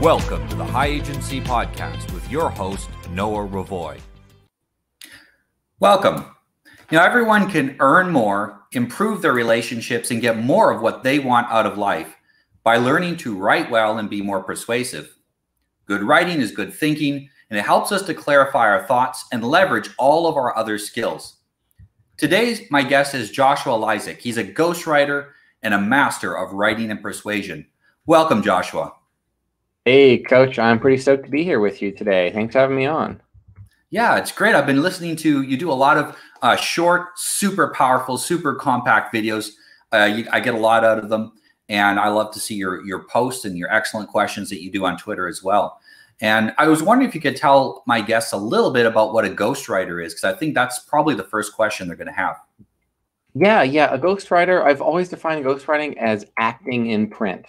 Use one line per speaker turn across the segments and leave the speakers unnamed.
Welcome to the High Agency Podcast with your host, Noah Ravoy.
Welcome. Everyone can earn more, improve their relationships, and get more of what they want out of life by learning to write well and be more persuasive. Good writing is good thinking, and it helps us to clarify our thoughts and leverage all of our other skills. Today, my guest is Joshua Lisec. He's a ghostwriter and a master of writing and persuasion. Welcome, Joshua.
Hey, Coach. I'm pretty stoked to be here with you today. Thanks for having me on.
Yeah, it's great. I've been listening to you do a lot of short, super powerful, super compact videos. I get a lot out of them, and I love to see your posts and your excellent questions that you do on Twitter as well. And I was wondering if you could tell my guests a little bit about what a ghostwriter is, because I think that's probably the first question they're going to have.
Yeah. A ghostwriter, I've always defined ghostwriting as acting in print.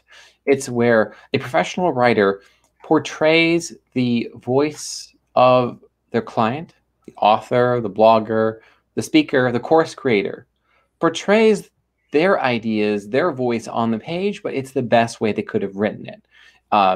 It's where a professional writer portrays the voice of their client, the author, the blogger, the speaker, the course creator, portrays their ideas, their voice on the page, but it's the best way they could have written it.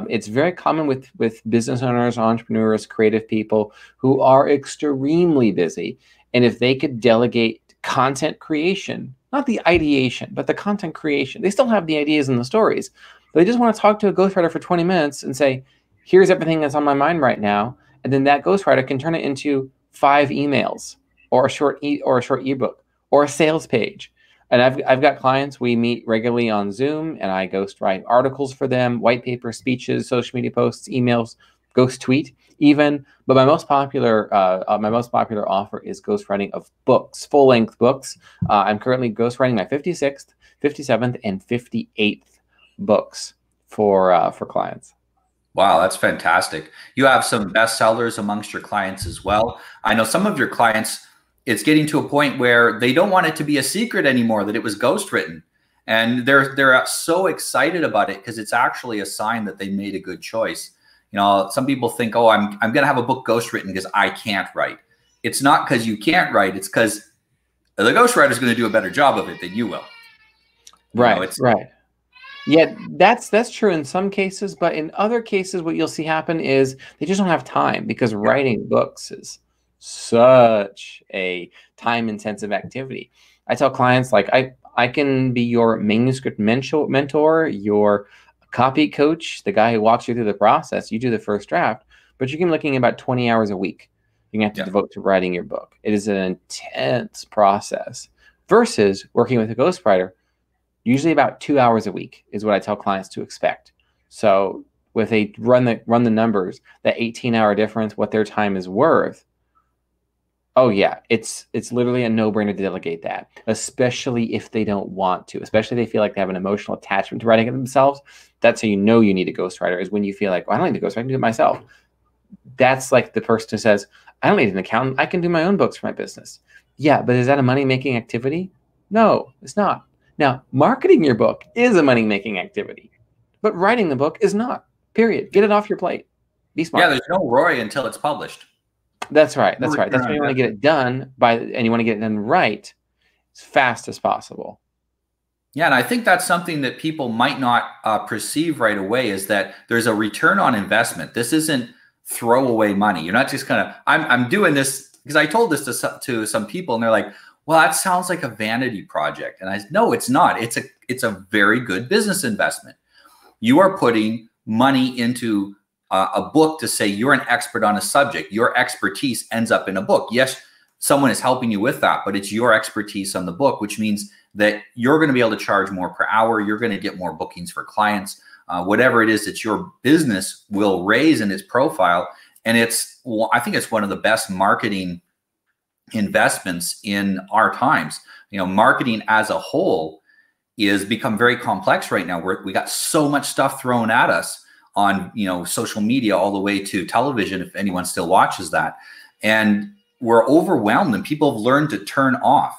It's very common with business owners, entrepreneurs, creative people who are extremely busy. And if they could delegate content creation, not the ideation, but the content creation, they still have the ideas and the stories. They just want to talk to a ghostwriter for 20 minutes and say, here's everything that's on my mind right now. And then that ghostwriter can turn it into 5 emails or a short ebook or a sales page. And I've got clients, we meet regularly on Zoom, and I ghostwrite articles for them, white paper, speeches, social media posts, emails, ghost tweet even. But my most popular offer is ghostwriting of books, full-length books. I'm currently ghostwriting my 56th, 57th, and 58th books for clients.
Wow, that's fantastic. You have some bestsellers amongst your clients as well. I know some of your clients, it's getting to a point where they don't want it to be a secret anymore that it was ghostwritten. And they're so excited about it because it's actually a sign that they made a good choice. Some people think, oh, I'm going to have a book ghostwritten because I can't write. It's not because you can't write. It's because the ghostwriter is going to do a better job of it than you will.
Right. Yeah, that's true in some cases, but in other cases, what you'll see happen is they just don't have time because writing books is such a time-intensive activity. I tell clients, like, I can be your manuscript mentor, your copy coach, the guy who walks you through the process. You do the first draft, but you can be looking at about 20 hours a week. You're going to have to devote to writing your book. It is an intense process versus working with a ghostwriter. Usually about 2 hours a week is what I tell clients to expect. So with a run the numbers, that 18-hour difference, what their time is worth. Oh yeah, it's literally a no-brainer to delegate that, especially if they don't want to, especially if they feel like they have an emotional attachment to writing it themselves. That's how you know you need a ghostwriter, is when you feel like, well, I don't need a ghostwriter, I can do it myself. That's like the person who says, I don't need an accountant, I can do my own books for my business. Yeah, but is that a money-making activity? No, it's not. Now, marketing your book is a money-making activity, but writing the book is not, period. Get it off your plate. Be smart.
Yeah, there's no ROI until it's published.
That's right. That's why you want to get it done and you want to get it done right as fast as possible.
Yeah, and I think that's something that people might not perceive right away, is that there's a return on investment. This isn't throwaway money. You're not just I'm doing this because I told this to some people, and they're like, well, that sounds like a vanity project. And I said, no, it's not. It's a very good business investment. You are putting money into a book to say you're an expert on a subject. Your expertise ends up in a book. Yes, someone is helping you with that, but it's your expertise on the book, which means that you're going to be able to charge more per hour. You're going to get more bookings for clients, whatever it is that your business will raise in its profile. And I think it's one of the best marketing investments in our times. Marketing as a whole is become very complex right now. We got so much stuff thrown at us on social media all the way to television, if anyone still watches that, and we're overwhelmed, and people have learned to turn off.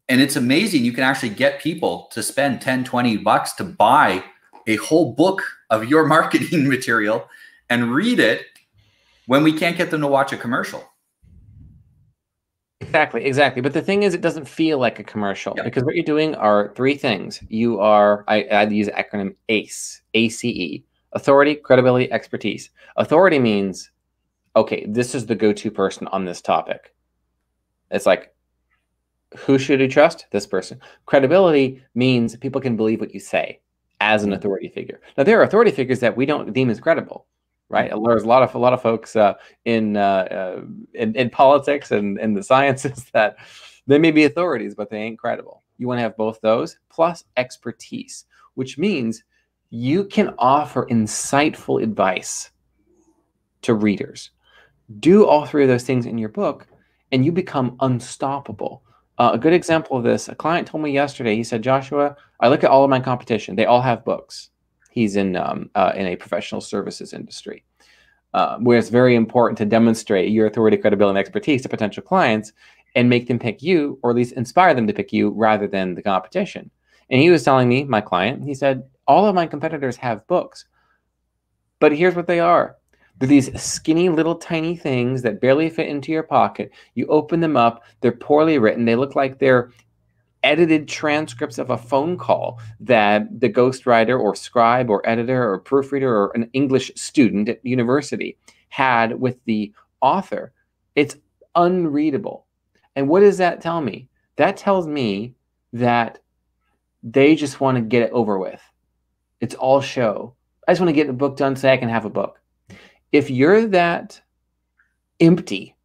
And it's amazing, you can actually get people to spend 10, 20 bucks to buy a whole book of your marketing material and read it when we can't get them to watch a commercial.
Exactly. But the thing is, it doesn't feel like a commercial because what you're doing are 3 things. I use the acronym ACE, ACE, Authority, credibility, expertise. Authority means, okay, this is the go-to person on this topic. It's like, who should you trust? This person. Credibility means people can believe what you say as an authority figure. Now, there are authority figures that we don't deem as credible, right? There's a lot of folks in politics and in the sciences that they may be authorities, but they ain't credible. You want to have both those plus expertise, which means you can offer insightful advice to readers. Do all three of those things in your book, and you become unstoppable. A good example of this, a client told me yesterday, he said, Joshua, I look at all of my competition. They all have books. He's in a professional services industry, where it's very important to demonstrate your authority, credibility, and expertise to potential clients and make them pick you, or at least inspire them to pick you rather than the competition. And he was telling me, my client, he said, all of my competitors have books, but here's what they are. They're these skinny little tiny things that barely fit into your pocket. You open them up, they're poorly written. They look like they're edited transcripts of a phone call that the ghostwriter or scribe or editor or proofreader or an English student at university had with the author. It's unreadable. And what does that tell me? That tells me that they just want to get it over with. It's all show. I just want to get the book done so I can have a book. If you're that empty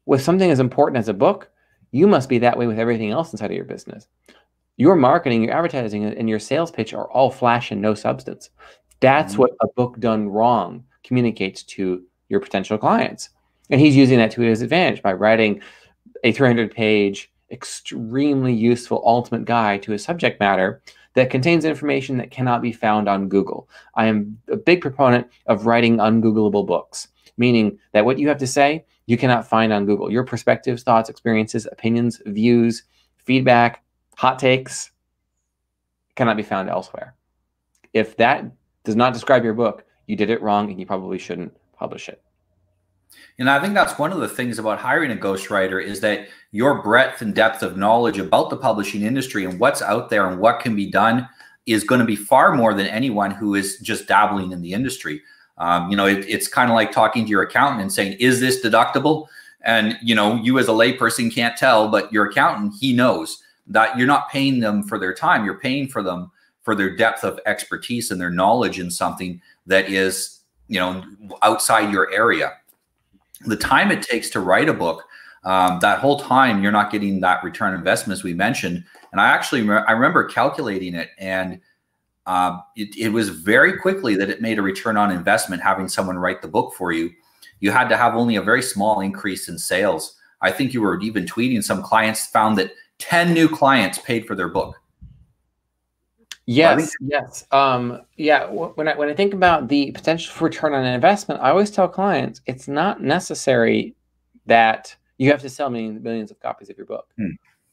with something as important as a book, you must be that way with everything else inside of your business. Your marketing, your advertising, and your sales pitch are all flash and no substance. That's what a book done wrong communicates to your potential clients. And he's using that to his advantage by writing a 300-page, extremely useful ultimate guide to a subject matter that contains information that cannot be found on Google. I am a big proponent of writing ungoogleable books, meaning that what you have to say, you cannot find on Google. Your perspectives, thoughts, experiences, opinions, views, feedback, hot takes cannot be found elsewhere. If that does not describe your book, you did it wrong and you probably shouldn't publish it.
And I think that's one of the things about hiring a ghostwriter is that your breadth and depth of knowledge about the publishing industry and what's out there and what can be done is going to be far more than anyone who is just dabbling in the industry. It's kind of like talking to your accountant and saying, is this deductible? And, you as a layperson can't tell, but your accountant, he knows that you're not paying them for their time. You're paying for them for their depth of expertise and their knowledge in something that is, outside your area. The time it takes to write a book, that whole time you're not getting that return on investment, as we mentioned. And I remember calculating it, and it was very quickly that it made a return on investment having someone write the book for you. You had to have only a very small increase in sales. I think you were even tweeting some clients found that 10 new clients paid for their book.
Yes, yes. When I think about the potential for return on an investment, I always tell clients it's not necessary that you have to sell millions of copies of your book.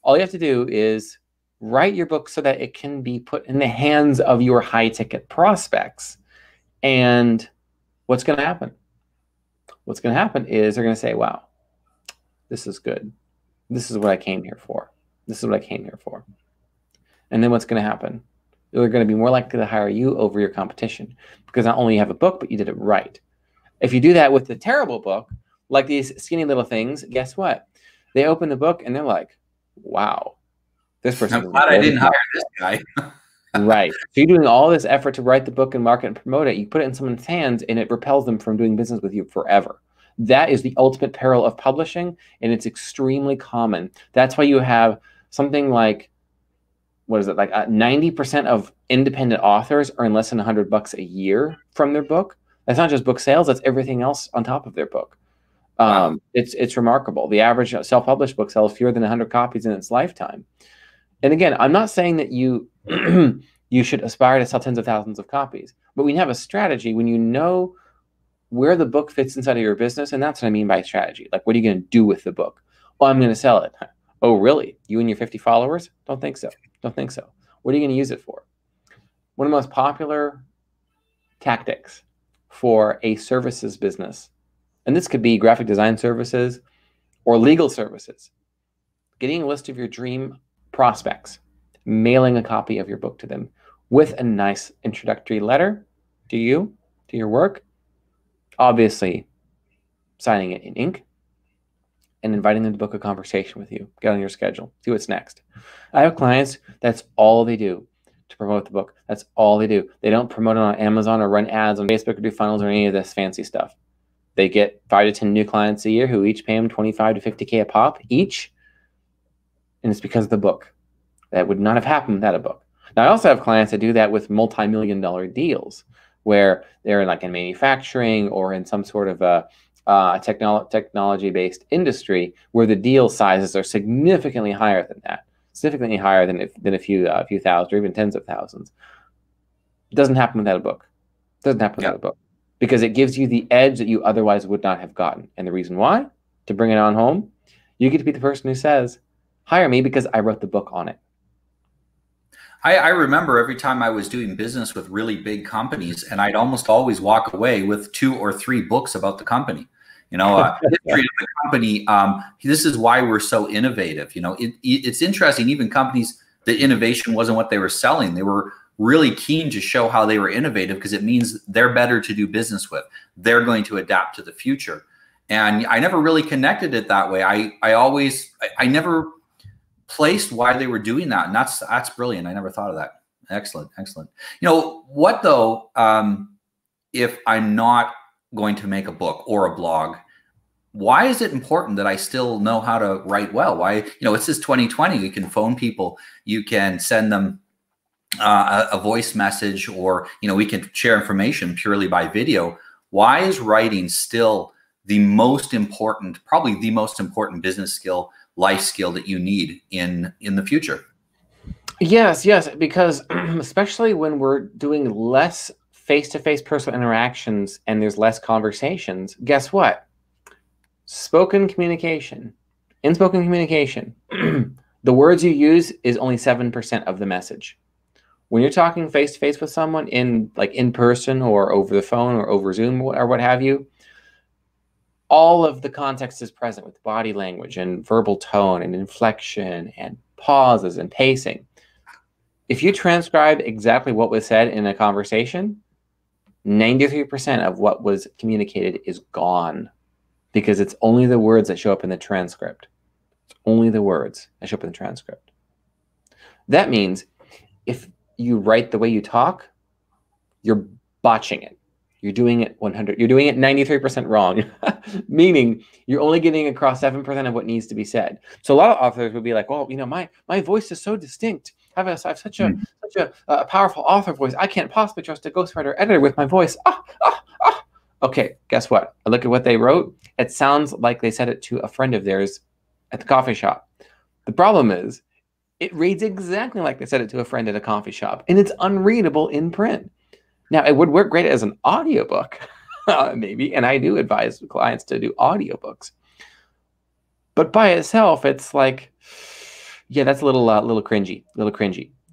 All you have to do is write your book so that it can be put in the hands of your high-ticket prospects. And what's going to happen? What's going to happen is they're going to say, wow, this is good. This is what I came here for. This is what I came here for. And then what's going to happen? They're going to be more likely to hire you over your competition because not only you have a book, but you did it right. If you do that with the terrible book, like these skinny little things, guess what? They open the book and they're like, wow, this person.
I'm glad I didn't hire this guy.
Right. So you're doing all this effort to write the book and market and promote it. You put it in someone's hands and it repels them from doing business with you forever. That is the ultimate peril of publishing, and it's extremely common. That's why you have something like, what is it, like 90% of independent authors earn less than $100 a year from their book. That's not just book sales, that's everything else on top of their book. Wow. It's remarkable. The average self-published book sells fewer than 100 copies in its lifetime. And again, I'm not saying that you you should aspire to sell tens of thousands of copies, but when you have a strategy, when you know where the book fits inside of your business, and that's what I mean by strategy. Like, what are you going to do with the book? Well, I'm going to sell it. Oh, really? You and your 50 followers? Don't think so. Don't think so. What are you going to use it for? One of the most popular tactics for a services business, and this could be graphic design services or legal services, getting a list of your dream prospects, mailing a copy of your book to them with a nice introductory letter to you to your work? Obviously, signing it in ink and inviting them to book a conversation with you. Get on your schedule. See what's next. I have clients, that's all they do to promote the book. That's all they do. They don't promote it on Amazon or run ads on Facebook or do funnels or any of this fancy stuff. They get 5 to 10 new clients a year who each pay them 25 to 50K a pop each. And it's because of the book. That would not have happened without a book. Now, I also have clients that do that with multi-million-dollar deals where they're like in manufacturing or in some sort of a technology-based industry where the deal sizes are significantly higher than that, significantly higher than a few thousand or even tens of thousands. It doesn't happen without a book. It doesn't happen without a book because it gives you the edge that you otherwise would not have gotten. And the reason why, to bring it on home, you get to be the person who says, hire me because I wrote the book on it.
I remember every time I was doing business with really big companies, and I'd almost always walk away with 2 or 3 books about the company. You know, history of the company. This is why we're so innovative. You know, it's interesting. Even companies, the innovation wasn't what they were selling. They were really keen to show how they were innovative because it means they're better to do business with. They're going to adapt to the future. And I never really connected it that way. I never placed why they were doing that. And that's brilliant. I never thought of that. Excellent. Excellent. You know, what though, if I'm not going to make a book or a blog, why is it important that I still know how to write well? Why, you know, it's just 2020. You can phone people, you can send them a voice message, or, you know, we can share information purely by video. Why is writing still the most important, probably the most important business skill, life skill that you need in the future?
Yes, because especially when we're doing less face-to-face personal interactions and there's less conversations, guess what? In spoken communication, the words you use is only 7% of the message. When you're talking face-to-face with someone in person or over the phone or over Zoom or what have you, all of the context is present with body language and verbal tone and inflection and pauses and pacing. If you transcribe exactly what was said in a conversation, 93% of what was communicated is gone because it's only the words that show up in the transcript. It's only the words that show up in the transcript. That means if you write the way you talk, you're botching it. You're doing it 93% wrong, meaning you're only getting across 7% of what needs to be said. So a lot of authors would be like, well, you know, my voice is so distinct. I have such a powerful author voice. I can't possibly trust a ghostwriter editor with my voice. Okay, guess what? I look at what they wrote. It sounds like they said it to a friend of theirs at the coffee shop. The problem is it reads exactly like they said it to a friend at a coffee shop, and it's unreadable in print. Now, it would work great as an audiobook, maybe, and I do advise clients to do audiobooks. But by itself, it's like, yeah, that's a little cringy.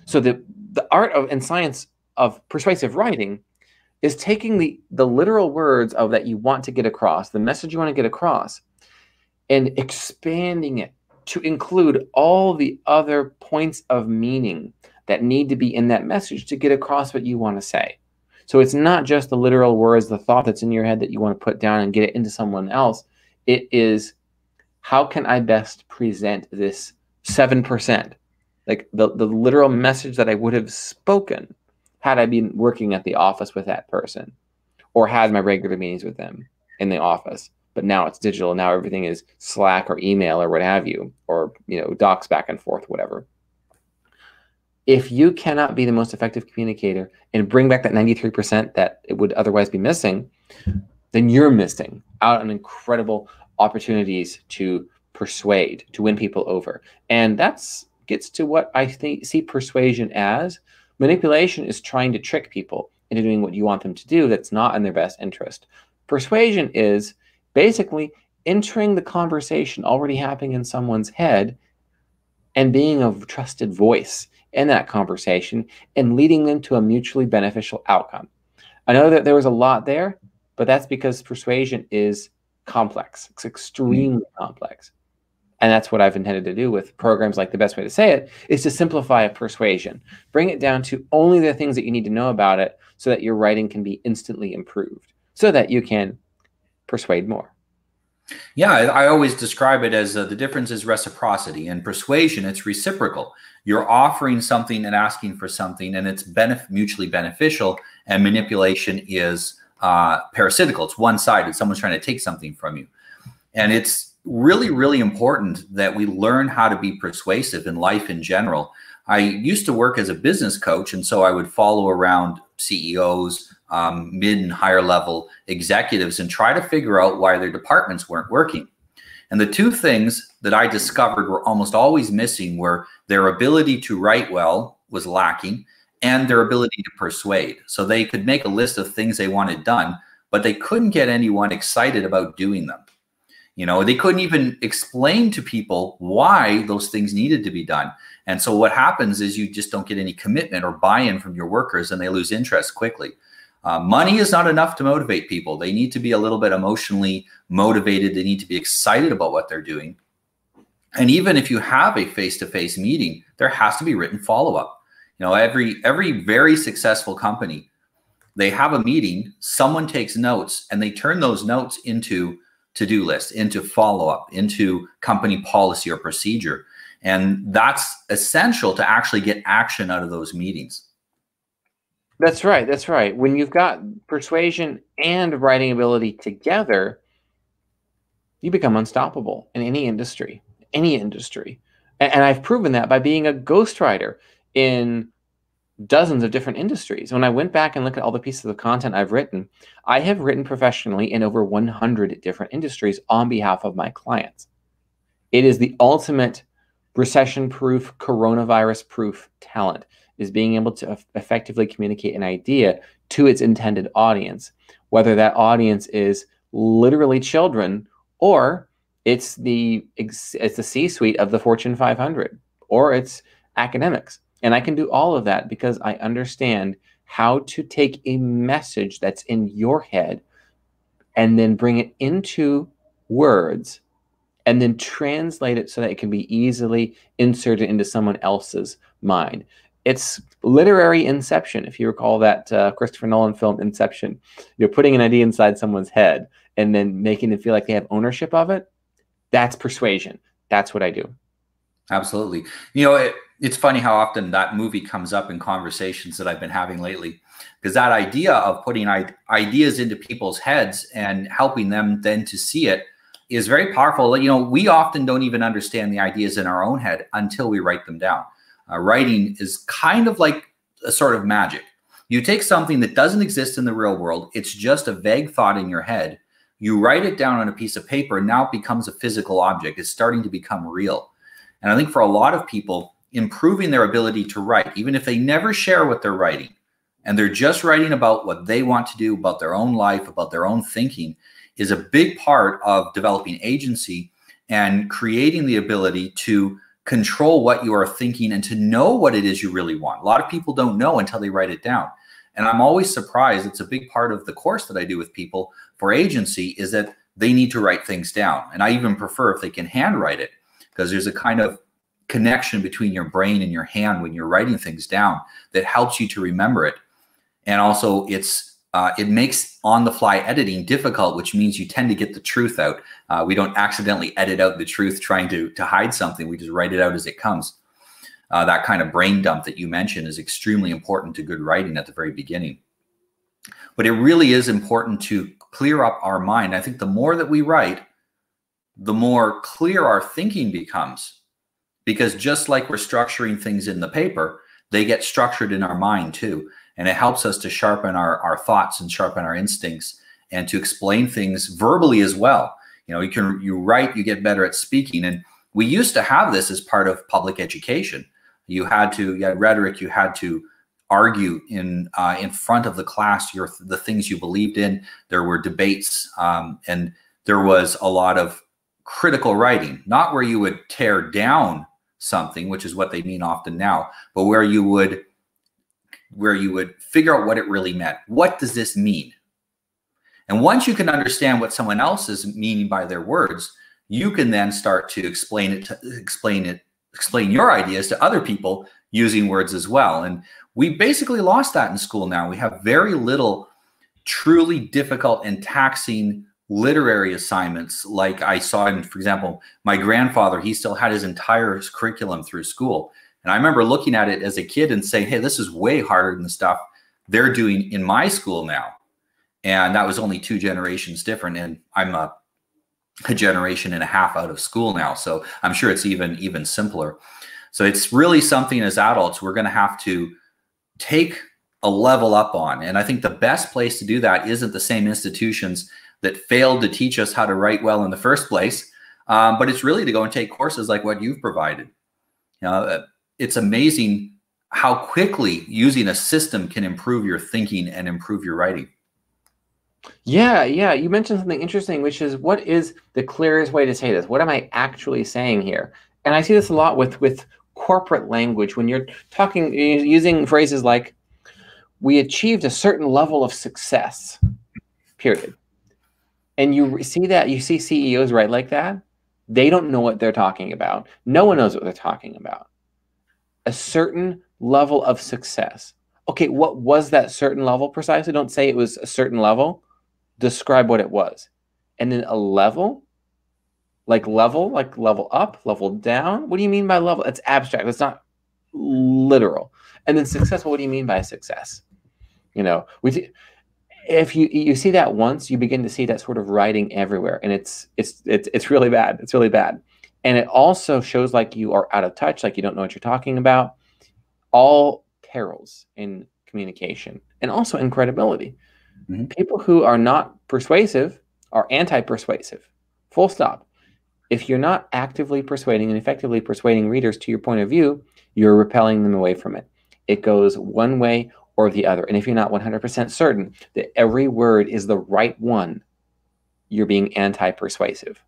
So the art of and science of persuasive writing is taking the literal words of that you want to get across, the message you want to get across, and expanding it to include all the other points of meaning that need to be in that message to get across what you want to say. So it's not just the literal words, the thought that's in your head that you want to put down and get it into someone else. It is, how can I best present this 7%? Like the literal message that I would have spoken had I been working at the office with that person or had my regular meetings with them in the office. But now it's digital. Now everything is Slack or email or what have you, or, you know, docs back and forth, whatever. If you cannot be the most effective communicator and bring back that 93% that it would otherwise be missing, then you're missing out on incredible opportunities to persuade, to win people over. And that gets to what I see persuasion as. Manipulation is trying to trick people into doing what you want them to do that's not in their best interest. Persuasion is basically entering the conversation already happening in someone's head and being a trusted voice in that conversation and leading them to a mutually beneficial outcome. I know that there was a lot there, but that's because persuasion is complex. It's extremely complex. And that's what I've intended to do with programs like The Best Way to Say It, is to simplify a persuasion. Bring it down to only the things that you need to know about it so that your writing can be instantly improved, so that you can persuade more.
Yeah, I always describe it as the difference is reciprocity. In persuasion, it's reciprocal. You're offering something and asking for something, and it's mutually beneficial. And manipulation is parasitical. It's one-sided. Someone's trying to take something from you. And it's really, really important that we learn how to be persuasive in life in general. I used to work as a business coach, and so I would follow around CEOs, mid and higher level executives, and try to figure out why their departments weren't working. And the two things that I discovered were almost always missing were their ability to write well was lacking, and their ability to persuade. So they could make a list of things they wanted done, but they couldn't get anyone excited about doing them. You know, they couldn't even explain to people why those things needed to be done. And so what happens is you just don't get any commitment or buy-in from your workers, and they lose interest quickly. Money is not enough to motivate people. They need to be a little bit emotionally motivated. They need to be excited about what they're doing. And even if you have a face-to-face meeting, there has to be written follow-up. You know, every very successful company, they have a meeting, someone takes notes, and they turn those notes into to-do list, into follow-up, into company policy or procedure. And that's essential to actually get action out of those meetings.
That's right. That's right. When you've got persuasion and writing ability together, you become unstoppable in any industry, And I've proven that by being a ghostwriter in dozens of different industries. When I went back and looked at all the pieces of content I've written, I have written professionally in over 100 different industries on behalf of my clients. It is the ultimate recession-proof, coronavirus-proof talent, is being able to effectively communicate an idea to its intended audience, whether that audience is literally children, or it's the C-suite of the Fortune 500, or it's academics. And I can do all of that because I understand how to take a message that's in your head and then bring it into words and then translate it so that it can be easily inserted into someone else's mind. It's literary inception. If you recall that Christopher Nolan film Inception, you're putting an idea inside someone's head and then making them feel like they have ownership of it. That's persuasion. That's what I do.
Absolutely. You know, it's funny how often that movie comes up in conversations that I've been having lately, because that idea of putting ideas into people's heads and helping them then to see it is very powerful. You know, we often don't even understand the ideas in our own head until we write them down. Writing is kind of like a sort of magic. You take something that doesn't exist in the real world. It's just a vague thought in your head. You write it down on a piece of paper, and now it becomes a physical object. It's starting to become real. And I think for a lot of people, improving their ability to write, even if they never share what they're writing, and they're just writing about what they want to do, about their own life, about their own thinking, is a big part of developing agency and creating the ability to control what you are thinking and to know what it is you really want. A lot of people don't know until they write it down. And I'm always surprised. It's a big part of the course that I do with people for agency is that they need to write things down. And I even prefer if they can handwrite it, because there's a kind of connection between your brain and your hand when you're writing things down that helps you to remember it. And also it makes on-the-fly editing difficult, which means you tend to get the truth out. We don't accidentally edit out the truth trying to hide something. We just write it out as it comes. That kind of brain dump that you mentioned is extremely important to good writing at the very beginning. But it really is important to clear up our mind. I think the more that we write, the more clear our thinking becomes. Because just like we're structuring things in the paper, they get structured in our mind too. And it helps us to sharpen our thoughts and sharpen our instincts and to explain things verbally as well. You know, you write, you get better at speaking. And we used to have this as part of public education. You had rhetoric, you had to argue in front of the class the things you believed in. There were debates, and there was a lot of critical writing, not where you would tear down something, which is what they mean often now, but where you would figure out what it really meant. What does this mean? And once you can understand what someone else is meaning by their words, you can then start to explain your ideas to other people using words as well. And We basically lost that in school now. We have very little truly difficult and taxing literary assignments. Like I saw in, for example, my grandfather, he still had his entire curriculum through school. And I remember looking at it as a kid and saying, hey, this is way harder than the stuff they're doing in my school now. And that was only 2 generations different. And I'm a generation and a half out of school now. So I'm sure it's even simpler. So it's really something as adults we're going to have to take a level up on. And I think the best place to do that isn't the same institutions that failed to teach us how to write well in the first place, but it's really to go and take courses like what you've provided. It's amazing how quickly using a system can improve your thinking and improve your writing.
Yeah, yeah. You mentioned something interesting, which is, what is the clearest way to say this? What am I actually saying here? And I see this a lot with corporate language when you're talking, using phrases like, we achieved a certain level of success, period. And you see CEOs write like that. They don't know what they're talking about. No one knows what they're talking about. A certain level of success. Okay, what was that certain level precisely? Don't say it was a certain level. Describe what it was. And then a level, like level up, level down. What do you mean by level? It's abstract. It's not literal. And then success. What do you mean by success? If you see that once, you begin to see that sort of writing everywhere, and it's really bad. It's really bad, and it also shows like you are out of touch, like you don't know what you're talking about. All perils in communication, and also in credibility. Mm-hmm. People who are not persuasive are anti-persuasive. Full stop. If you're not actively persuading and effectively persuading readers to your point of view, you're repelling them away from it. It goes one way or the other. And if you're not 100% certain that every word is the right one, you're being anti-persuasive.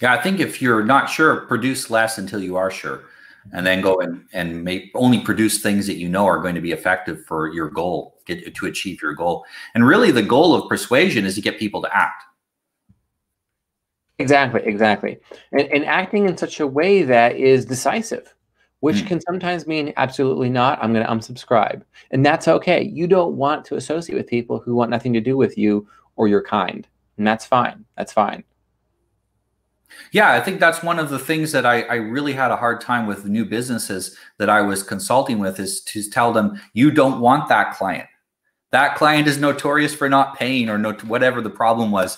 Yeah, I think if you're not sure, produce less until you are sure. And then go and only produce things that you know are going to be effective for your goal, to achieve your goal. And really the goal of persuasion is to get people to act.
Exactly, exactly. And acting in such a way that is decisive, which can sometimes mean absolutely not, I'm going to unsubscribe. And that's okay. You don't want to associate with people who want nothing to do with you or your kind. And that's fine. That's fine.
Yeah, I think that's one of the things that I really had a hard time with new businesses that I was consulting with, is to tell them, you don't want that client. That client is notorious for not paying, or whatever the problem was.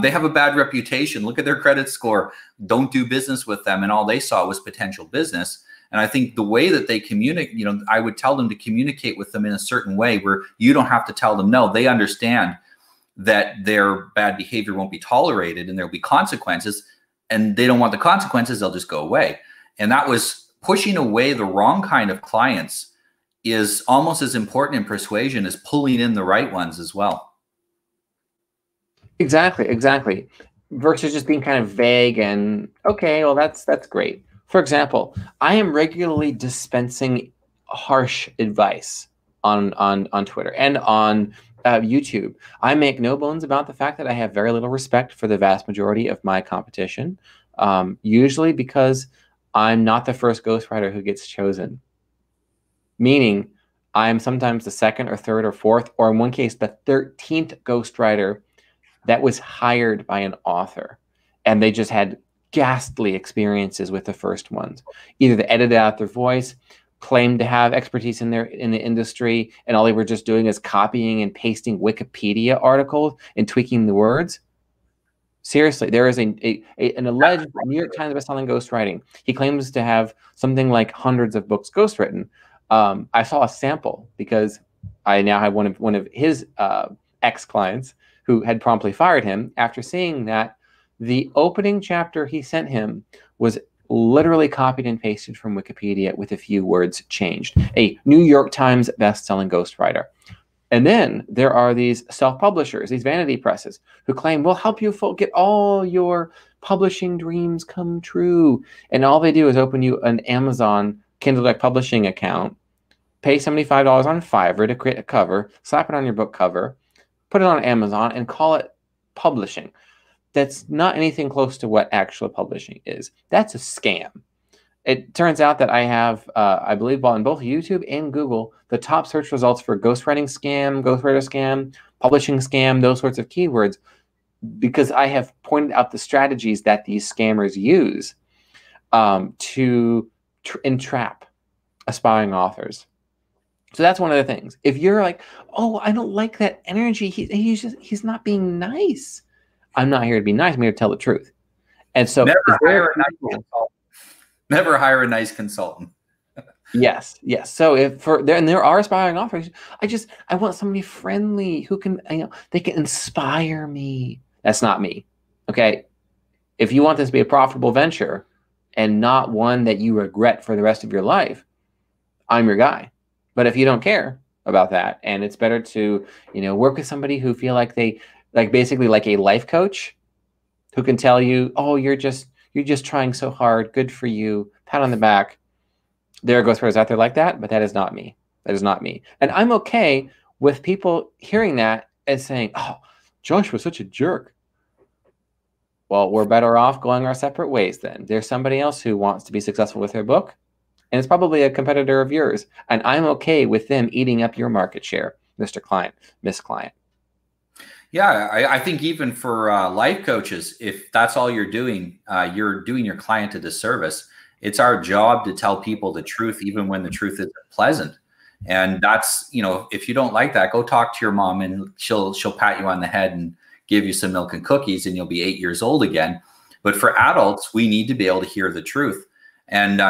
They have a bad reputation. Look at their credit score. Don't do business with them. And all they saw was potential business. And I think the way that they communicate, I would tell them to communicate with them in a certain way where you don't have to tell them no. They understand that their bad behavior won't be tolerated and there'll be consequences, and they don't want the consequences. They'll just go away. And that was pushing away the wrong kind of clients is almost as important in persuasion as pulling in the right ones as well.
Exactly, exactly. Versus just being kind of vague and, okay, well, that's great. For example, I am regularly dispensing harsh advice on Twitter and on YouTube. I make no bones about the fact that I have very little respect for the vast majority of my competition, usually because I'm not the first ghostwriter who gets chosen. Meaning, I'm sometimes the second or third or fourth, or in one case, the 13th ghostwriter that was hired by an author. And they just had ghastly experiences with the first ones. Either they edited out their voice, claimed to have expertise in the industry, and all they were just doing is copying and pasting Wikipedia articles and tweaking the words. Seriously, there is an alleged New York Times bestselling ghostwriting. He claims to have something like hundreds of books ghostwritten. I saw a sample because I now have one of his ex-clients who had promptly fired him after seeing that the opening chapter he sent him was literally copied and pasted from Wikipedia with a few words changed. A New York Times best-selling ghostwriter. And then there are these self-publishers, these vanity presses, who claim, we'll help you get all your publishing dreams come true. And all they do is open you an Amazon Kindle Direct Publishing account, pay $75 on Fiverr to create a cover, slap it on your book cover, put it on Amazon, and call it publishing. That's not anything close to what actual publishing is. That's a scam. It turns out that I have, I believe, on both YouTube and Google, the top search results for ghostwriting scam, ghostwriter scam, publishing scam, those sorts of keywords, because I have pointed out the strategies that these scammers use to entrap aspiring authors. So that's one of the things. If you're like, oh, I don't like that energy, he's not being nice. I'm not here to be nice. I'm here to tell the truth. And so
never hire a nice consultant.
Yes, yes. So if there are aspiring authors, I want somebody friendly who can, they can inspire me. That's not me. Okay. If you want this to be a profitable venture and not one that you regret for the rest of your life, I'm your guy. But if you don't care about that, and it's better to, work with somebody who feel like basically like a life coach who can tell you, oh, you're just trying so hard. Good for you. Pat on the back. There are ghostwriters out there like that, but that is not me. That is not me. And I'm okay with people hearing that and saying, oh, Josh was such a jerk. Well, we're better off going our separate ways then. There's somebody else who wants to be successful with their book, and it's probably a competitor of yours. And I'm okay with them eating up your market share, Mr. Client, Miss Client.
Yeah, I think even for life coaches, if that's all you're doing your client a disservice. It's our job to tell people the truth, even when the truth isn't pleasant. And that's, if you don't like that, go talk to your mom and she'll pat you on the head and give you some milk and cookies and you'll be 8 years old again. But for adults, we need to be able to hear the truth. And,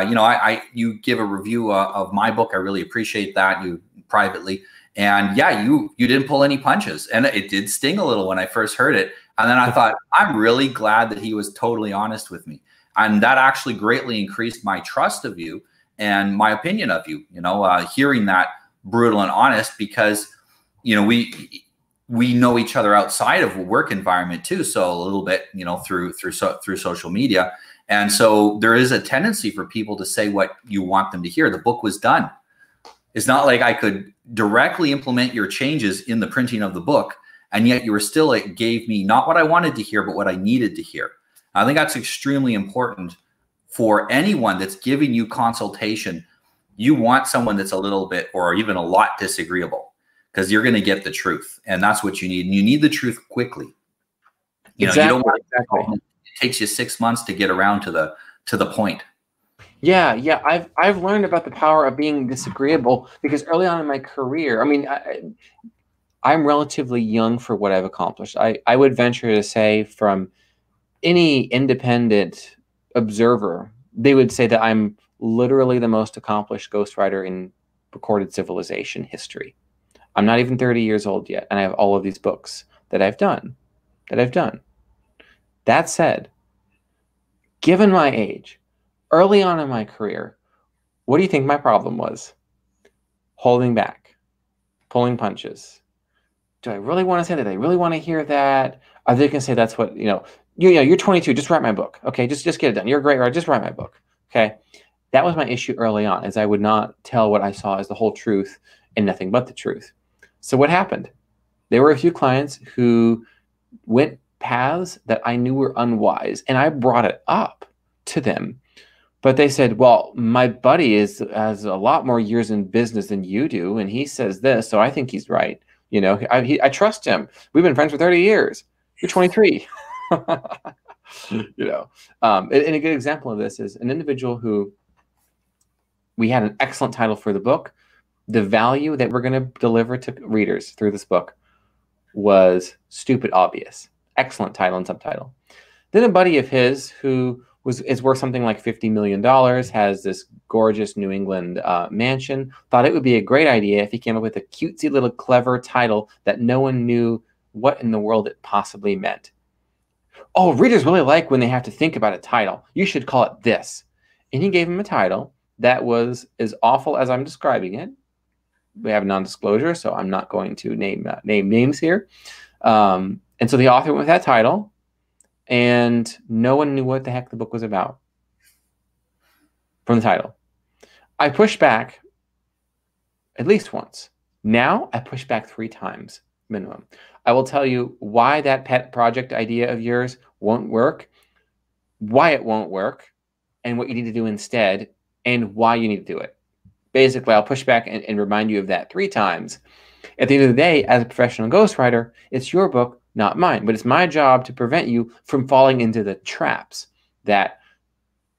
you give a review of my book. I really appreciate that, you privately. And yeah, you didn't pull any punches, and it did sting a little when I first heard it. And then I thought, I'm really glad that he was totally honest with me. And that actually greatly increased my trust of you and my opinion of you, hearing that brutal and honest, because, we know each other outside of a work environment too. So a little bit, through social media. And so there is a tendency for people to say what you want them to hear. The book was done. It's not like I could directly implement your changes in the printing of the book. And yet you were still, it gave me not what I wanted to hear, but what I needed to hear. I think that's extremely important for anyone that's giving you consultation. You want someone that's a little bit or even a lot disagreeable, because you're going to get the truth. And that's what you need. And you need the truth quickly. You don't want it takes you 6 months to get around to the point.
Yeah. I've learned about the power of being disagreeable, because early on in my career, I'm relatively young for what I've accomplished. I would venture to say, from any independent observer, they would say that I'm literally the most accomplished ghostwriter in recorded civilization history. I'm not even 30 years old yet, and I have all of these books that I've done. That said, given my age, early on in my career, what do you think my problem was? Holding back, pulling punches. Do I really want to say that? Do I really want to hear that? Are they going to say that's what, you're 22, just write my book. Okay, just get it done. You're a great writer, just write my book. Okay, that was my issue early on, is I would not tell what I saw as the whole truth and nothing but the truth. So what happened? There were a few clients who went paths that I knew were unwise, and I brought it up to them. But they said, well, my buddy has a lot more years in business than you do, and he says this, so I think he's right. I trust him. We've been friends for 30 years. You're 23. And a good example of this is an individual who, we had an excellent title for the book. The value that we're going to deliver to readers through this book was stupid obvious. Excellent title and subtitle. Then a buddy of his who is worth something like $50 million, has this gorgeous New England mansion, thought it would be a great idea if he came up with a cutesy little clever title that no one knew what in the world it possibly meant. Oh, readers really like when they have to think about a title. You should call it this. And he gave him a title that was as awful as I'm describing it. We have non-disclosure, so I'm not going to name names here. And so the author went with that title, and no one knew what the heck the book was about from the title. I pushed back at least once. Now I push back 3 times minimum. I will tell you why that pet project idea of yours won't work, why it won't work, and what you need to do instead and why you need to do it. Basically, I'll push back and remind you of that 3 times. At the end of the day, as a professional ghostwriter, it's your book, not mine. But it's my job to prevent you from falling into the traps that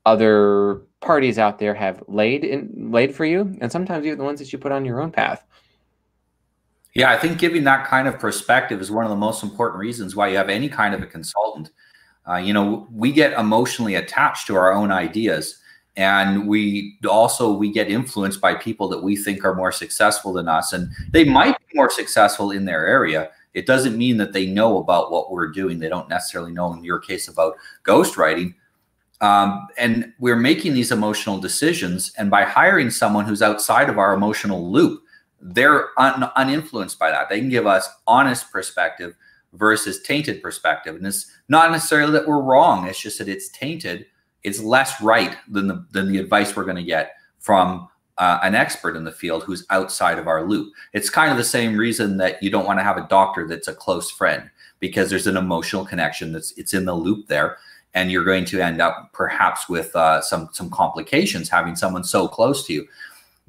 other parties out there have laid for you, and sometimes even the ones that you put on your own path.
Yeah, I think giving that kind of perspective is one of the most important reasons why you have any kind of a consultant. You know, we get emotionally attached to our own ideas, and we get influenced by people that we think are more successful than us, and they might be more successful in their area. It doesn't mean that they know about what we're doing. They don't necessarily know, in your case, about ghostwriting. And we're making these emotional decisions, and by hiring someone who's outside of our emotional loop, they're uninfluenced by that. They can give us honest perspective versus tainted perspective. And it's not necessarily that we're wrong. It's just that it's tainted. It's less right than the advice we're going to get from an expert in the field who's outside of our loop. It's kind of the same reason that you don't want to have a doctor that's a close friend, because there's an emotional connection it's in the loop there. And you're going to end up perhaps with some complications having someone so close to you.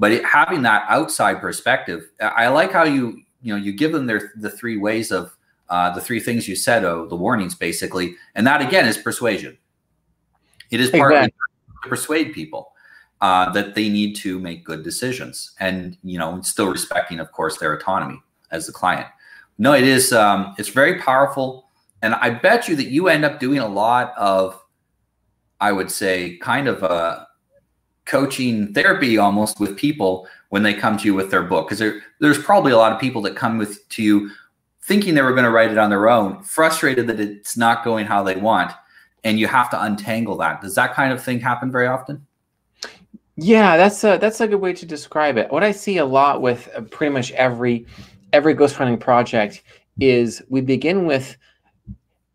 But having that outside perspective, I like how you give them the 3 ways of the 3 things you said, the warnings basically, and that again is persuasion. It is partly to persuade people that they need to make good decisions, and still respecting, of course, their autonomy as the client. No, it is. It's very powerful. And I bet you that you end up doing a lot of, I would say, kind of coaching therapy almost with people when they come to you with their book. Because there's probably a lot of people that come to you thinking they were going to write it on their own, frustrated that it's not going how they want, and you have to untangle that. Does that kind of thing happen very often?
Yeah, that's a good way to describe it. What I see a lot with pretty much every ghostwriting project is we begin with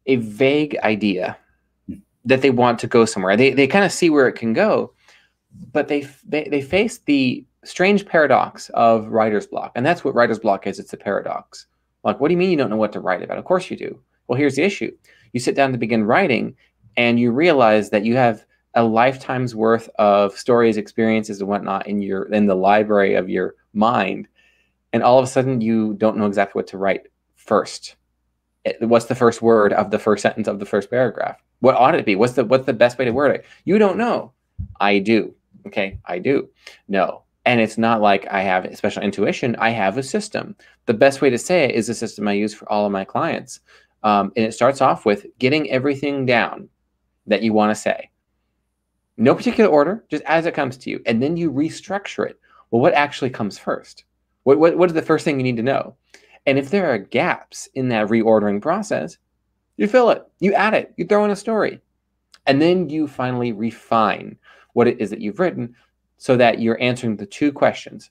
a vague idea that they want to go somewhere. They kind of see where it can go, but they face the strange paradox of writer's block. And that's what writer's block is. It's a paradox. Like, what do you mean you don't know what to write about? Of course you do. Well, here's the issue. You sit down to begin writing, and you realize that you have a lifetime's worth of stories, experiences, and whatnot in the library of your mind. And all of a sudden, you don't know exactly what to write first. What's the first word of the first sentence of the first paragraph? What ought it be? What's the best way to word it? You don't know. I do. Okay, I do. No. And it's not like I have a special intuition. I have a system. The best way to say it is the system I use for all of my clients. And it starts off with getting everything down that you want to say. No particular order, just as it comes to you. And then you restructure it. Well, what actually comes first? What is the first thing you need to know? And if there are gaps in that reordering process, you fill it, you add it, you throw in a story. And then you finally refine what it is that you've written so that you're answering the 2 questions.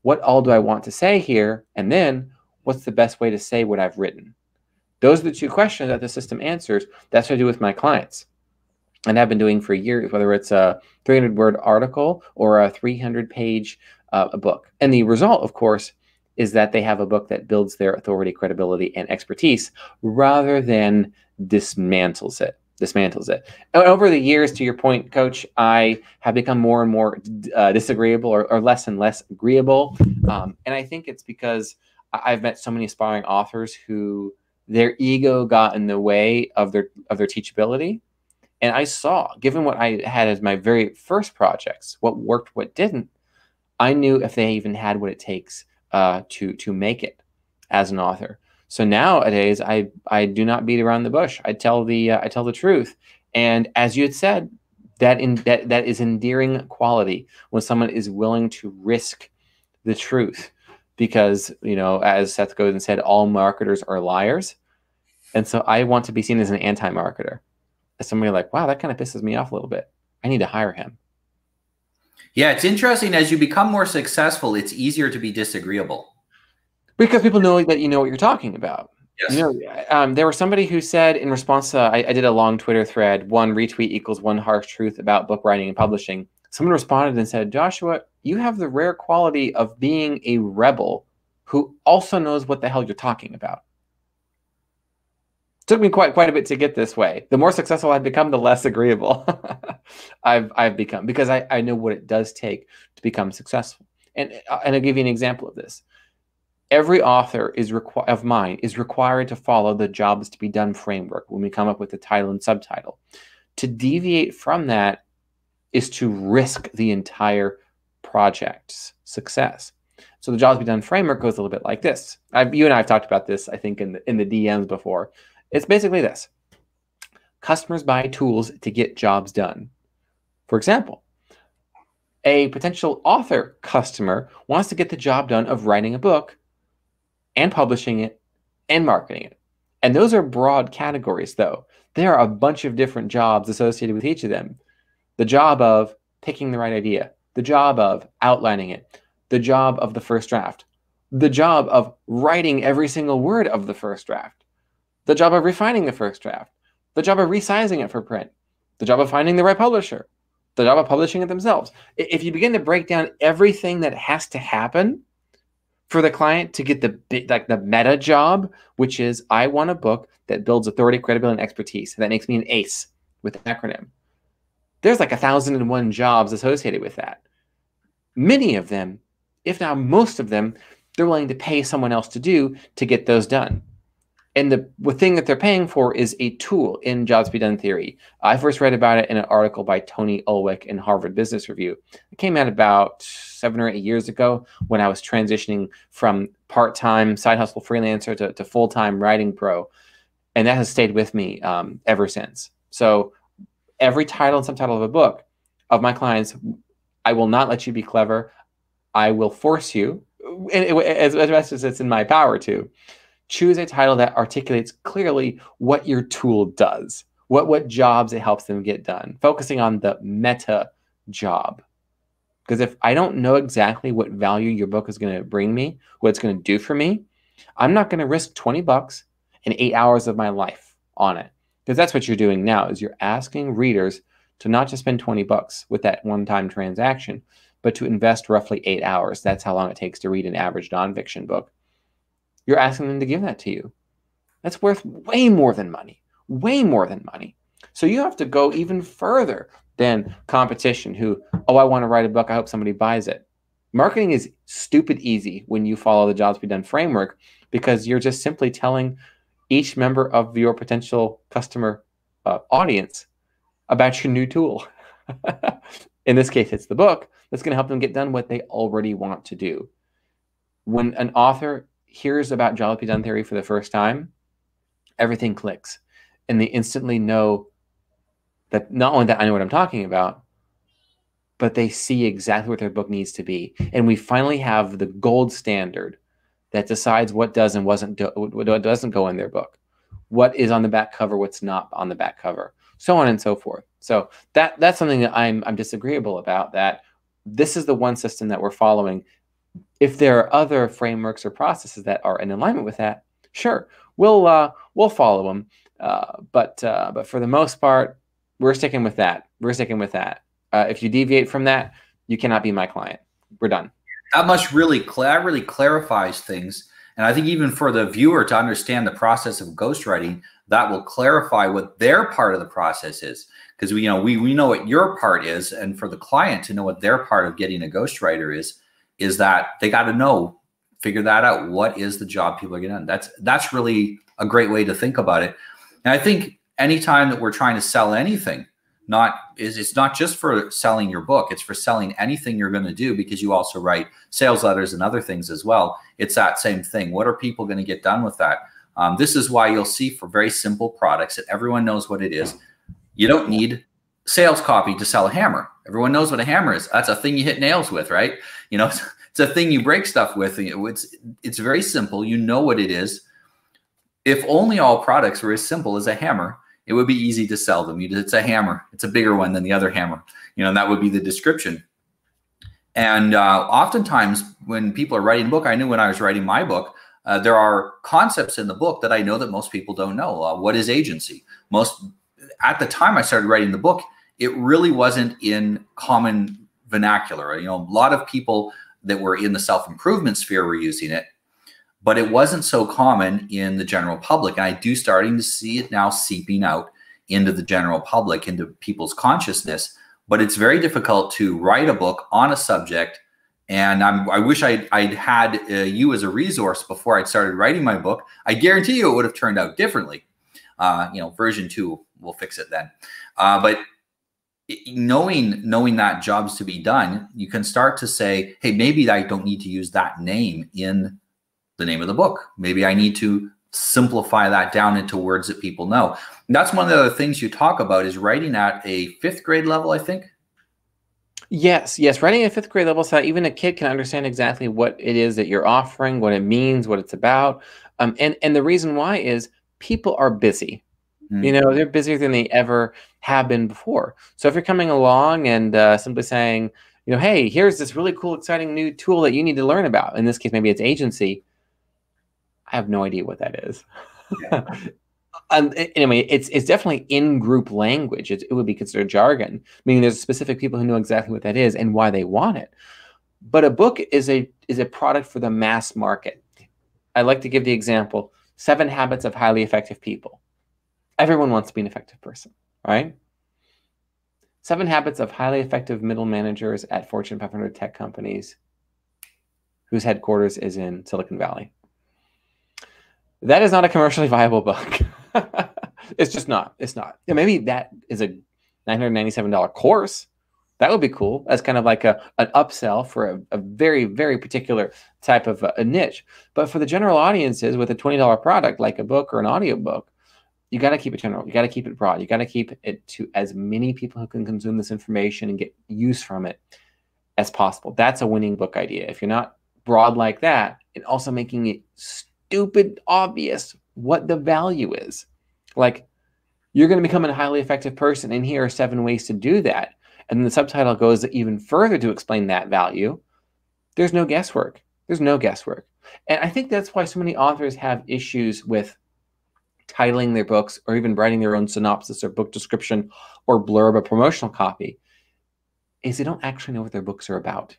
What all do I want to say here? And then what's the best way to say what I've written? Those are the 2 questions that the system answers. That's what I do with my clients. And I've been doing for years, whether it's a 300-word article or a 300-page book. And the result, of course, is that they have a book that builds their authority, credibility, and expertise rather than dismantles it. And over the years, to your point, Coach, I have become more and more disagreeable or less and less agreeable. And I think it's because I've met so many aspiring authors who their ego got in the way of their teachability. And I saw, given what I had as my very first projects, what worked, what didn't, I knew if they even had what it takes to make it as an author. So nowadays, I do not beat around the bush. I tell the truth. And as you had said, that is endearing quality when someone is willing to risk the truth, because as Seth Godin said, all marketers are liars. And so I want to be seen as an anti-marketer, as somebody like, wow, that kind of pisses me off a little bit. I need to hire him.
Yeah, it's interesting. As you become more successful, it's easier to be disagreeable.
Because people know that you know what you're talking about.
Yes.
There was somebody who said in response to, I did a long Twitter thread, 1 retweet equals 1 harsh truth about book writing and publishing. Someone responded and said, Joshua, you have the rare quality of being a rebel who also knows what the hell you're talking about. Took me quite a bit to get this way. The more successful I've become, the less agreeable I've become, because I know what it does take to become successful. And I'll give you an example of this. Every author of mine is required to follow the jobs to be done framework when we come up with the title and subtitle. To deviate from that is to risk the entire project's success. So the jobs to be done framework goes a little bit like this. You and I have talked about this, I think, in the DMs before. It's basically this. Customers buy tools to get jobs done. For example, a potential author customer wants to get the job done of writing a book and publishing it and marketing it. And those are broad categories, though. There are a bunch of different jobs associated with each of them. The job of picking the right idea, the job of outlining it, the job of the first draft, the job of writing every single word of the first draft, the job of refining the first draft, the job of resizing it for print, the job of finding the right publisher, the job of publishing it themselves. If you begin to break down everything that has to happen for the client to get the meta job, which is I want a book that builds authority, credibility, and expertise. That makes me an ACE with the acronym. There's like 1,001 jobs associated with that. Many of them, if not most of them, they're willing to pay someone else to do to get those done. And the thing that they're paying for is a tool in Jobs to be Done theory. I first read about it in an article by Tony Ulwick in Harvard Business Review. It came out about 7 or 8 years ago when I was transitioning from part-time side hustle freelancer to full-time writing pro. And that has stayed with me ever since. So every title and subtitle of a book of my clients, I will not let you be clever. I will force you, as best as it's in my power to, choose a title that articulates clearly what your tool does, what jobs it helps them get done, focusing on the meta job. Because if I don't know exactly what value your book is going to bring me, what it's going to do for me, I'm not going to risk $20 and 8 hours of my life on it. Because that's what you're doing now, is you're asking readers to not just spend $20 with that one-time transaction, but to invest roughly 8 hours. That's how long it takes to read an average nonfiction book. You're asking them to give that to you. That's worth way more than money, way more than money. So you have to go even further than competition who, oh, I want to write a book, I hope somebody buys it. Marketing is stupid easy when you follow the Jobs to be Done framework, because you're just simply telling each member of your potential customer audience about your new tool. In this case, it's the book that's going to help them get done what they already want to do. When an author hears about Jobs to be Done theory for the first time, everything clicks. And they instantly know that not only that I know what I'm talking about, but they see exactly what their book needs to be. And we finally have the gold standard that decides what does and what doesn't go in their book. What is on the back cover, what's not on the back cover, so on and so forth. So that's something that I'm disagreeable about, that this is the one system that we're following. If there are other frameworks or processes that are in alignment with that, sure, we'll follow them. But for the most part, we're sticking with that. We're sticking with that. If you deviate from that, you cannot be my client. We're done.
That must really clarifies things. And I think even for the viewer to understand the process of ghostwriting, that will clarify what their part of the process is. Because we know what your part is, and for the client to know what their part of getting a ghostwriter is that they got to figure that out. What is the job people are getting done? That's really a great way to think about it. And I think anytime that we're trying to sell anything, it's not just for selling your book, it's for selling anything you're going to do, because you also write sales letters and other things as well. It's that same thing. What are people going to get done with that? This is why you'll see for very simple products that everyone knows what it is. You don't need sales copy to sell a hammer. Everyone knows what a hammer is. That's a thing you hit nails with, right? It's a thing you break stuff with. It's very simple. You know what it is. If only all products were as simple as a hammer, it would be easy to sell them. It's a hammer. It's a bigger one than the other hammer. And that would be the description. And oftentimes when people are writing a book, I knew when I was writing my book, there are concepts in the book that I know that most people don't know. What is agency? At the time I started writing the book, it really wasn't in common vernacular. A lot of people that were in the self-improvement sphere were using it, but it wasn't so common in the general public. And I do starting to see it now seeping out into the general public, into people's consciousness. But it's very difficult to write a book on a subject. And I wish I'd had you as a resource before I'd started writing my book. I guarantee you it would have turned out differently. Version 2 will fix it then. But knowing that job's to be done, you can start to say, hey, maybe I don't need to use that name in the name of the book. Maybe I need to simplify that down into words that people know. And that's one of the other things you talk about is writing at a 5th grade level, I think.
Yes. Writing at 5th grade level so that even a kid can understand exactly what it is that you're offering, what it means, what it's about. And the reason why is people are busy. They're busier than they ever have been before. So if you're coming along and simply saying, hey, here's this really cool, exciting new tool that you need to learn about. In this case, maybe it's agency. I have no idea what that is. Yeah. Anyway, it's definitely in-group language. It would be considered jargon, meaning there's specific people who know exactly what that is and why they want it. But a book is a product for the mass market. I like to give the example, 7 Habits of Highly Effective People. Everyone wants to be an effective person, right? 7 Habits of Highly Effective Middle Managers at Fortune 500 tech companies whose headquarters is in Silicon Valley. That is not a commercially viable book. It's just not. It's not. Maybe that is a $997 course. That would be cool. That's kind of like an upsell for a very, very particular type of a niche. But for the general audiences with a $20 product like a book or an audiobook, you got to keep it general. You got to keep it broad. You got to keep it to as many people who can consume this information and get use from it as possible. That's a winning book idea. If you're not broad like that, and also making it stupid obvious what the value is. Like, you're going to become a highly effective person, and here are 7 ways to do that. And then the subtitle goes even further to explain that value. There's no guesswork. There's no guesswork. And I think that's why so many authors have issues with titling their books or even writing their own synopsis or book description or blurb or promotional copy, is they don't actually know what their books are about.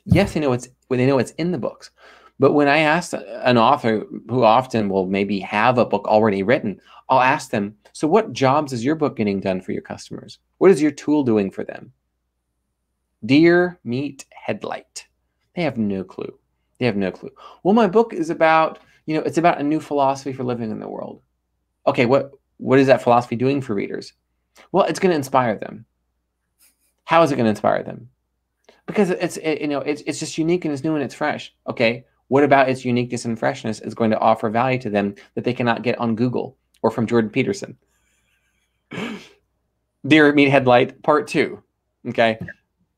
Yes, they know it's in the books. But when I ask an author who often will maybe have a book already written, I'll ask them, so what jobs is your book getting done for your customers? What is your tool doing for them? Deer meet headlight. They have no clue. They have no clue. Well, my book is about, it's about a new philosophy for living in the world. Okay, what is that philosophy doing for readers? Well, it's going to inspire them. How is it going to inspire them? Because it's just unique and it's new and it's fresh. Okay, what about its uniqueness and freshness is going to offer value to them that they cannot get on Google or from Jordan Peterson? Deer meet headlight part 2. Okay.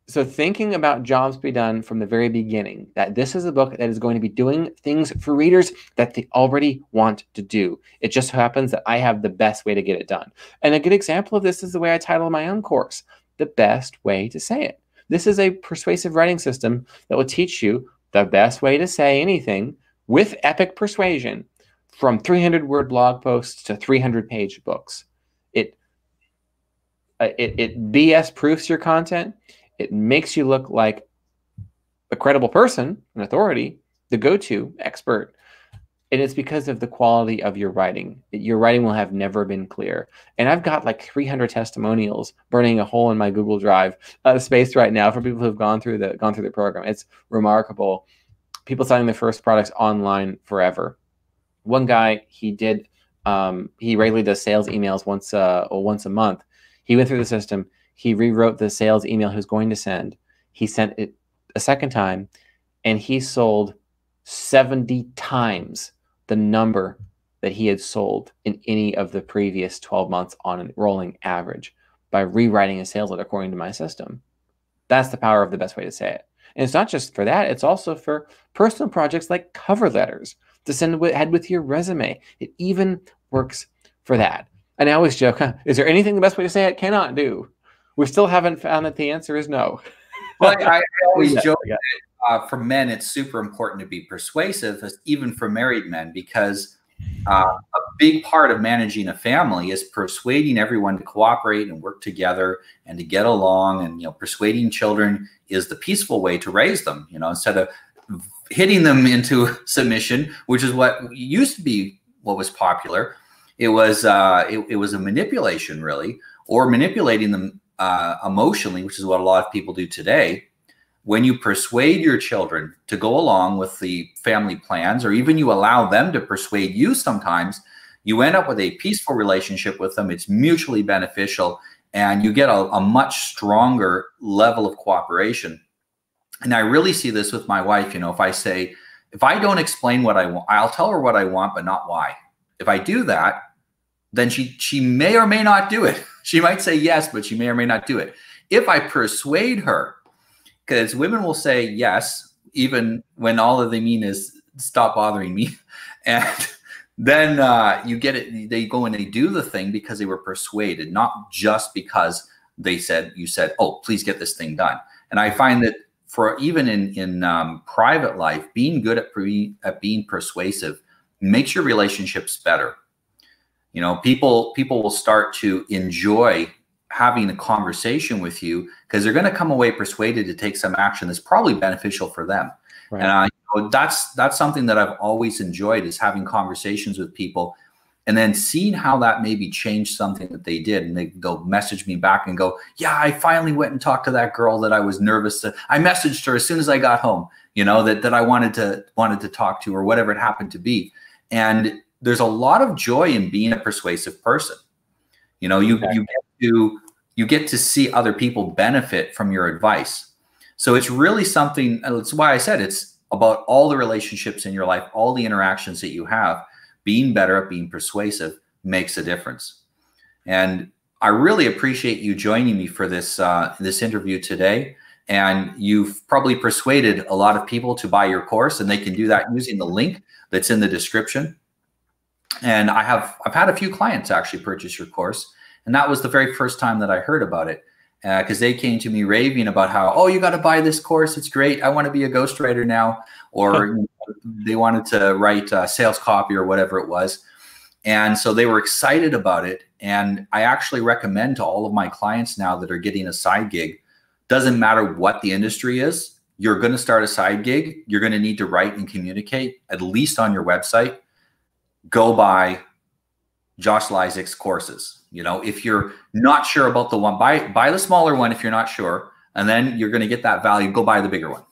So thinking about jobs to be done from the very beginning, that this is a book that is going to be doing things for readers that they already want to do. It just happens that I have the best way to get it done. And a good example of this is the way I title my own course, The Best Way to Say It. This is a persuasive writing system that will teach you the best way to say anything with epic persuasion, from 300-word blog posts to 300-page books. It BS proofs your content. It makes you look like a credible person, an authority, the go-to expert. And it's because of the quality of your writing. Your writing will have never been clear. And I've got like 300 testimonials burning a hole in my Google Drive space right now for people who've gone through the program. It's remarkable. People selling their first products online forever. One guy, he regularly does sales emails once a month. He went through the system. He rewrote the sales email he was going to send. He sent it a second time, and he sold 70 times the number that he had sold in any of the previous 12 months on a rolling average by rewriting a sales letter according to my system. That's the power of The Best Way to Say It. And it's not just for that. It's also for personal projects like cover letters to send ahead with your resume. It even works for that. And I always joke, is there anything The Best Way to Say It cannot do? We still haven't found that the answer is no.
Well, I always joke that for men, it's super important to be persuasive, even for married men, because a big part of managing a family is persuading everyone to cooperate and work together and to get along. And, persuading children is the peaceful way to raise them, instead of hitting them into submission, which is what used to be what was popular. It was it was a manipulation, really, or manipulating them emotionally, which is what a lot of people do today. When you persuade your children to go along with the family plans, or even you allow them to persuade you sometimes, you end up with a peaceful relationship with them. It's mutually beneficial, and you get a much stronger level of cooperation. And I really see this with my wife. You know, if I don't explain what I want, I'll tell her what I want, but not why. If I do that, then she may or may not do it. She might say yes, but she may or may not do it. If I persuade her, because women will say yes, even when all that they mean is stop bothering me. And then you get it. They go and they do the thing because they were persuaded, not just because you said, oh, please get this thing done. And I find that for even in private life, being good at being persuasive makes your relationships better. You know, people will start to enjoy having a conversation with you because they're going to come away persuaded to take some action that's probably beneficial for them. Right. And you know, that's something that I've always enjoyed, is having conversations with people and then seeing how that maybe changed something that they did. And they'll message me back and go, yeah, I finally went and talked to that girl that I was nervous to. I messaged her as soon as I got home, you know, that I wanted to talk to, or whatever it happened to be. And there's a lot of joy in being a persuasive person. You know, you get to see other people benefit from your advice. So it's really something. That's why I said it's about all the relationships in your life, all the interactions that you have. Being better at being persuasive makes a difference. And I really appreciate you joining me for this this interview today. And you've probably persuaded a lot of people to buy your course, and they can do that using the link that's in the description. And I've had a few clients actually purchase your course. And that was the very first time that I heard about it, because they came to me raving about how, oh, you got to buy this course. It's great. I want to be a ghostwriter now. Or they wanted to write sales copy or whatever it was. And so they were excited about it. And I actually recommend to all of my clients now that are getting a side gig, doesn't matter what the industry is, you're going to start a side gig. You're going to need to write and communicate, at least on your website. Go buy Josh Lisec's courses. You know, if you're not sure about the one, buy the smaller one if you're not sure, and then you're going to get that value. Go buy the bigger one.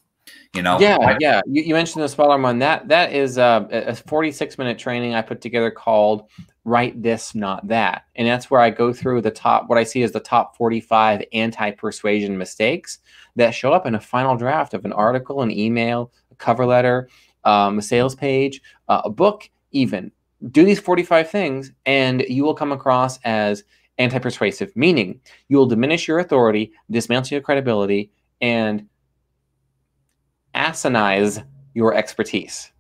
You know,
yeah. You mentioned the smaller one. That is a 46-minute training I put together called "Write This, Not That," and that's where I go through what I see as the top 45 anti-persuasion mistakes that show up in a final draft of an article, an email, a cover letter, a sales page, a book, even. Do these 45 things and you will come across as anti-persuasive, meaning you will diminish your authority, dismantle your credibility, and asinine your expertise.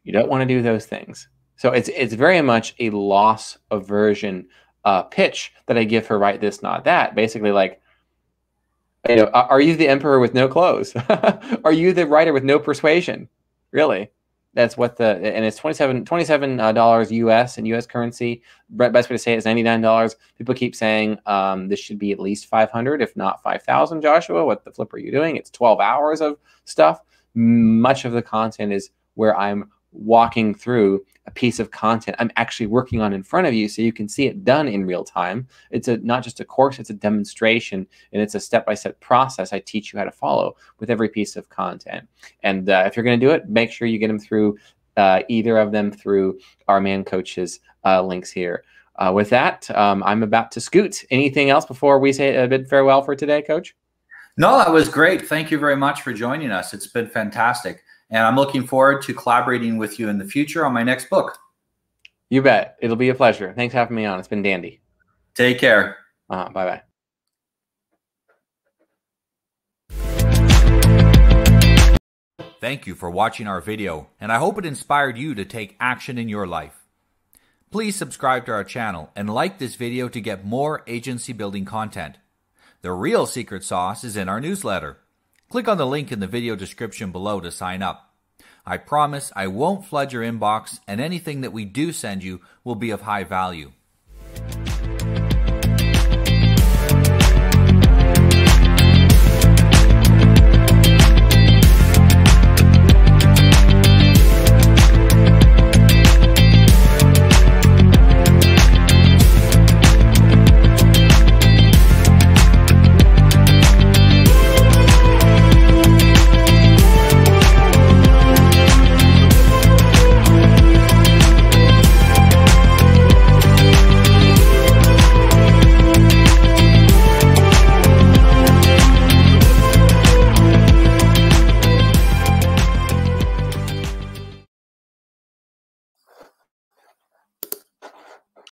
You don't want to do those things. So it's very much a loss aversion pitch that I give for Write This, Not That. Basically, like, you know, are you the emperor with no clothes? Are you the writer with no persuasion? Really? That's what and it's $27 US in US currency. Best way to say it is $99. People keep saying this should be at least 500, if not 5,000. Joshua, what the flip are you doing? It's 12 hours of stuff. Much of the content is where I'm walking through a piece of content I'm actually working on in front of you, so you can see it done in real time. It's not just a course, it's a demonstration, and it's a step-by-step process I teach you how to follow with every piece of content. And if you're going to do it, make sure you get them through either of them through our Man Coach's links here. With that, I'm about to scoot. Anything else before we say a bid farewell for today, Coach?
No, that was great. Thank you very much for joining us. It's been fantastic. And I'm looking forward to collaborating with you in the future on my next book.
You bet. It'll be a pleasure. Thanks for having me on. It's been dandy.
Take care.
Bye-bye.
Thank you for watching our video, and I hope it inspired you to take action in your life. Please subscribe to our channel and like this video to get more agency building content. The real secret sauce is in our newsletter. Click on the link in the video description below to sign up. I promise I won't flood your inbox, and anything that we do send you will be of high value.